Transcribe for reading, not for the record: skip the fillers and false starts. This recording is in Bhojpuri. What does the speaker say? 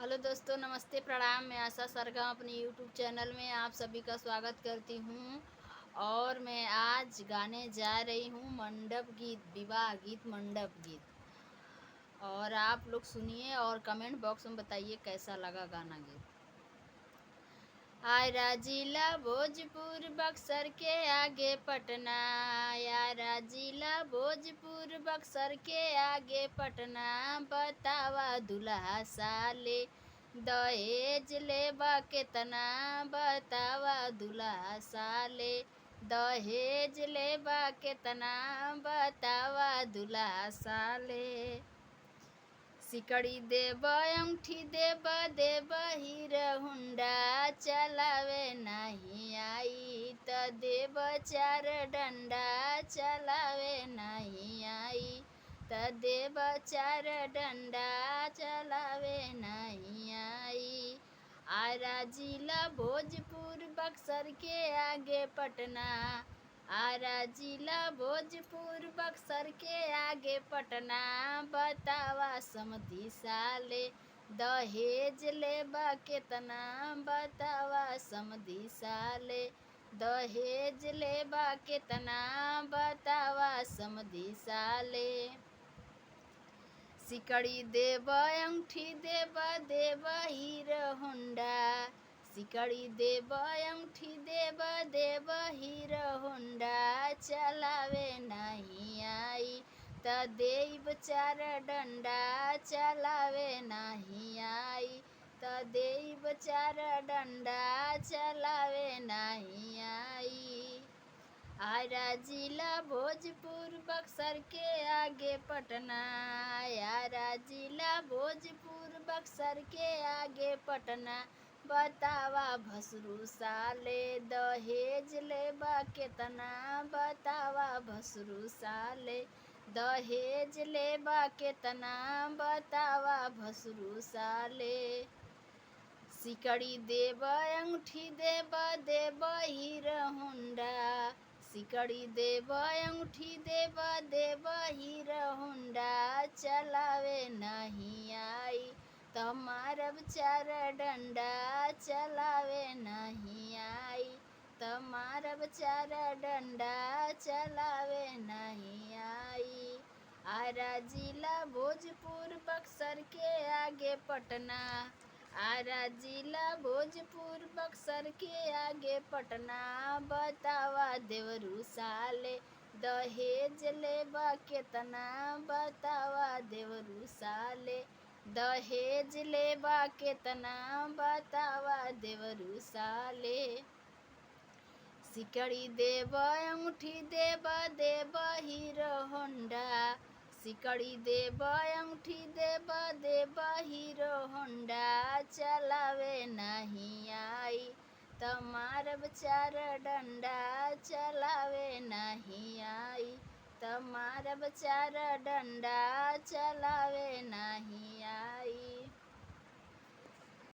हेलो दोस्तों, नमस्ते, प्रणाम। मैं आशा सरगम अपने यूट्यूब चैनल में आप सभी का स्वागत करती हूँ। और मैं आज गाने जा रही हूँ मंडप गीत, विवाह गीत, मंडप गीत। और आप लोग सुनिए और कमेंट बॉक्स में बताइए कैसा लगा गाना गीत। आयरा जिला भोजपुर बक्सर के आगे पटना, आयरा जिला भोजपुर बक्सर के आगे पटना। बतावा दुल्हा साले दहेज लेबा केतना, बतावा दुल्हा साले दहेज लेबा केतना, बतावा दुल्हा साले। सिकड़ी देब अंगूठी देब हीरा हुंडा, चलावे नहीं आई त देब चार डंडा, चलावे नहीं आई त देब चार डंडा, चलावे नहीं आई। आरा जिला भोजपुर बक्सर के आगे पटना, आरा जिला भोजपुर बक्सर के आगे पटना। बतावा समधी साले दहेज लेबा केतना, बतावा समधी साले दहेज लेबा केतना, बतावा समधी साले। सिकड़ी देब अंगूठी देब हीरो होंडा, सिकड़ी देब अंगूठी देब हीरो होंडा, चलावे नहीं आई त देब चार डंडा, चलावे नहीं आई त देब चार डंडा, चलावे नहीं आई। आयरा जिला भोजपुर बक्सर के आगे पटना, आयरा जिला भोजपुर बक्सर के आगे पटना। बतावा भसरू साले दहेज लेबा केतना, बतावा भसरू साले दहेज लेबा केतना, बतावा भसरू साले। सिकड़ी देब अंगूठी देब हीरो होंडा, सिकड़ी देब अंगूठी देब हीरो होंडा, चलावे नहीं आई त मारब चार डंडा, चलावे नहीं आई त मारब चार डंडा, चलावे नहीं आई। आरा जिला भोजपुर बक्सर के आगे पटना, आरा जिला भोजपुर बक्सर के आगे पटना। बतावा देवरू साले दहेज लेबा केतना, बतावा देवरू साले दहेज लेबा केतना, बतावा देवरू साले। सिकड़ी देब अंगूठी देब हीरो होंडा, सिकड़ी देब अंगूठी देब हीरो होंडा, चलावे नहीं आई त मारब चार डंडा, चलावे नहीं आई त मारब चार डंडा, चलावे नहीं